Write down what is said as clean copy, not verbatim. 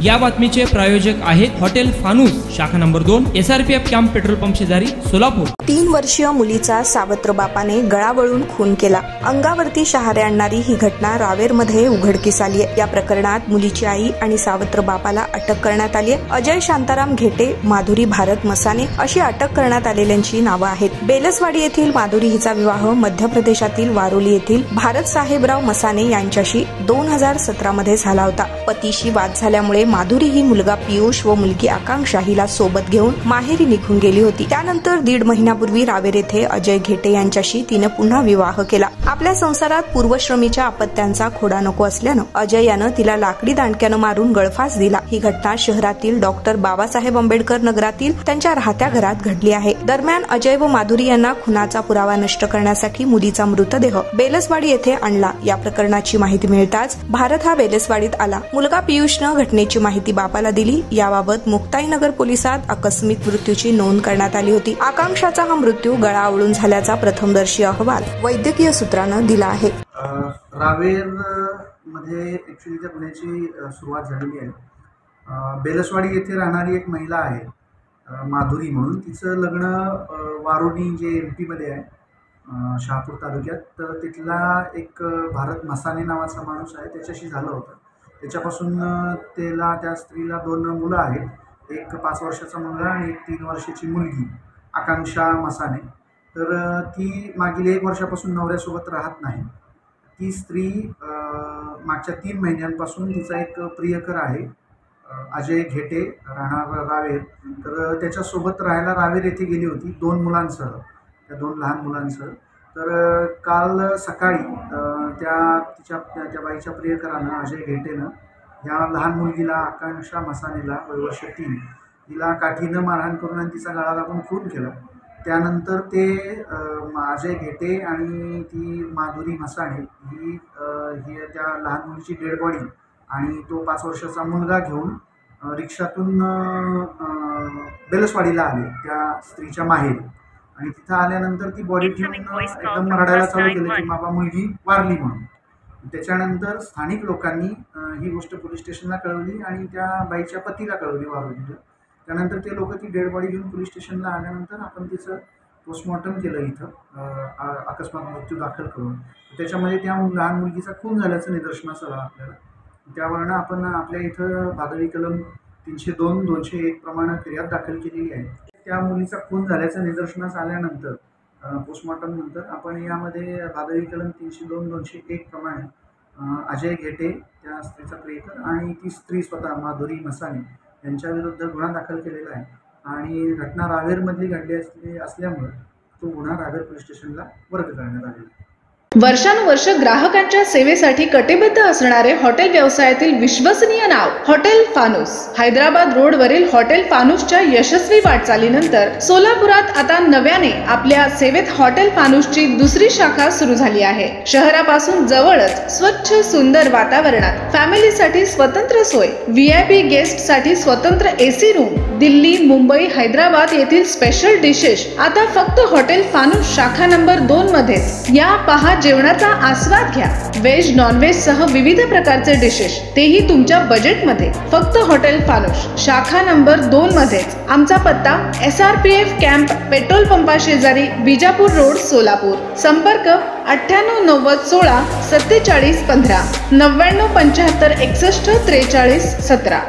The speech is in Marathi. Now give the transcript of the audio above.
या बातमीचे प्रायोजक आहेत हॉटेल फानूस, शाखा number 2, SRPF camp petrol pump शेजारी, सोलापूर। 3 वर्षीय मुलीचा सावत्र बापाने गळा वळून खून केला। अंगावरती शहारे आणणारी ही घटना रावेरमध्ये उघडकीस आली आहे। या प्रकरणात मुलीची आई आणि सावत्र बापाला अटक करण्यात आली आहे। अजय शांताराम घेटे, माधुरी भारत मसाने अशी अटक करण्यात आलेल्यांची नावं आहेत। बेलसवाडी येथील माधुरी हिचा विवाह मध्य प्रदेशातील वारोली येथील भारत साहेबराव मसाने यांच्याशी 2017 मध्ये झाला होता। पतीशी वाद झाल्यामुळे माधुरी ही मुलगा पियुष व मुलगी आकांक्षा हिला सोबत घेऊन माहेरी निघून गेली होती। त्यानंतर 1.5 महिन्यापूर्वी रावेर येथे अजय घेटे यांच्याशी तिने पुन्हा विवाह केला। आपल्या संसारात पूर्वश्रमीच्या अपत्यांचा खोडा नको असल्यानं अजय यानं तिला लाकडी दांडक्यानं मारून गळफास दिला। ही घटना शहरातील डॉक्टर बाबासाहेब आंबेडकर नगरातील त्यांच्या राहत्या घरात घडली आहे। दरम्यान अजय व माधुरी यांना खुनाचा पुरावा नष्ट करण्यासाठी मुलीचा मृतदेह बेलसवाडी येथे आणला। या प्रकरणाची माहिती मिळताच भारत हा बेलसवाडीत आला। मुलगा पियुषनं घटनेची माहिती बापाला दिली। याबाबत मुक्ताईनगर पोलिसात आकस्मिक मृत्यूची नोंद करण्यात आली होती। आकांक्षाचा हा मृत्यू गळा आवळून झाल्याचा प्रथमदर्शी अहवाल वैद्यकीय सूत्रानं दिला आहे। रावेर मध्ये ऍक्च्युअली त्या गुन्ह्याची सुरुवात झालेली आहे। बेलसवाडी येथे राहणारी एक महिला आहे माधुरी म्हणून, तिचं लग्न वारोली जे MP मध्ये आहे शहापूर तालुक्यात, तर तिथला एक भारत मसाने नावाचा माणूस आहे त्याच्याशी झालं होतं। त्याच्यापासून त्या स्त्रीला 2 मुलं आहेत, एक 5 वर्षाचा मुलगा आणि एक 3 वर्षाची मुलगी आकांक्षा मसाने। तर ती मागील 1 वर्षापासून नवऱ्यासोबत राहत नाही। ती स्त्री मागच्या 3 महिन्यांपासून तिचा एक प्रियकर आहे अजय घेटे, राहणार रावेर, तर त्याच्यासोबत राहायला रावेर येथे गेली होती 2 मुलांसह, त्या 2 लहान मुलांसह। तर काल सकाळी त्या बाईच्या प्रियकरानं अजय घेटेनं ह्या लहान मुलगीला आकांक्षा मसानेला वर्ष 3 हिला काठीनं मारहाण करून आणि तिचा गळा दाबून खून केला। त्यानंतर ते अजय घेटे आणि ती माधुरी मसाने ही त्या लहान मुलीची डेड बॉडी आणि तो 5 वर्षाचा मुलगा घेऊन रिक्षातून बेलसवाडीला आले त्या स्त्रीच्या माहेरी। आणि तिथं आल्यानंतर ती बॉडी घेऊन एकदम रडायला चालू केलं की बाबा मुलगी वारली म्हणून। त्याच्यानंतर स्थानिक लोकांनी ही गोष्ट पोलीस स्टेशनला कळवली आणि त्या बाईच्या पतीला कळवली वारोलीला। त्यानंतर ते लोक ती डेड बॉडी घेऊन पोलीस स्टेशनला आल्यानंतर आपण तिचं पोस्टमॉर्टम केलं इथं अकस्मात मृत्यू दाखल करून। त्याच्यामध्ये त्या लहान मुलगीचा खून झाल्याचं निदर्शनास आलं आपल्याला। त्यावरनं आपण आपल्या इथं भादवी कलम 302, 201 प्रमाणे फिर्याद दाखल केलेली आहे। त्या मुलीचा खून झाल्याचं निदर्शनास आल्यानंतर पोस्टमॉर्टम नंतर आपण यामध्ये भादवी कलम 302, 201 प्रमाणे अजय घेटे त्या स्त्रीचा प्रियकर आणि ती स्त्री स्वतः माधुरी मसाने यांच्या विरुद्ध गुन्हा दाखल केलेला आहे। आणि घटना रावेरमधली घडली असल्यामुळे तो गुन्हा रावेर पोलीस स्टेशनला वर्ग करण्यात आलेला आहे। वर्षानुवर्ष ग्राहकांच्या सेवेसाठी कटिबद्ध असणारे हॉटेल व्यवसायातील विश्वसनीय नाव हॉटेल फानूस। हैदराबाद रोडवरील हॉटेल फानूसच्या यशस्वी वाटचालीनंतर सोलापुरात आता नव्याने आपल्या सेवेत हॉटेल फानूसची दुसरी शाखा सुरू झाली आहे। शहरापासून जवळच स्वच्छ सुंदर वातावरणात फॅमिलीसाठी स्वतंत्र सोय, VIP गेस्टसाठी स्वतंत्र AC रूम, दिल्ली, मुंबई, हैदराबाद येथील स्पेशल डिशेस आता फक्त हॉटेल फानूस शाखा नंबर 2 मध्ये। या पहा जेवणाचा आस्वाद घ्या। व्हेज नॉनव्हेज सह विविध प्रकारचे डिशेस, तेही तुमच्या बजेटमध्ये, फक्त हॉटेल फानूस शाखा नंबर 2 मध्ये। आमचा पत्ता SRPF कॅम्प पेट्रोल पंपा शेजारी, विजापूर रोड, सोलापूर। संपर्क 98 90 16 47 15 99 75 61 43 17।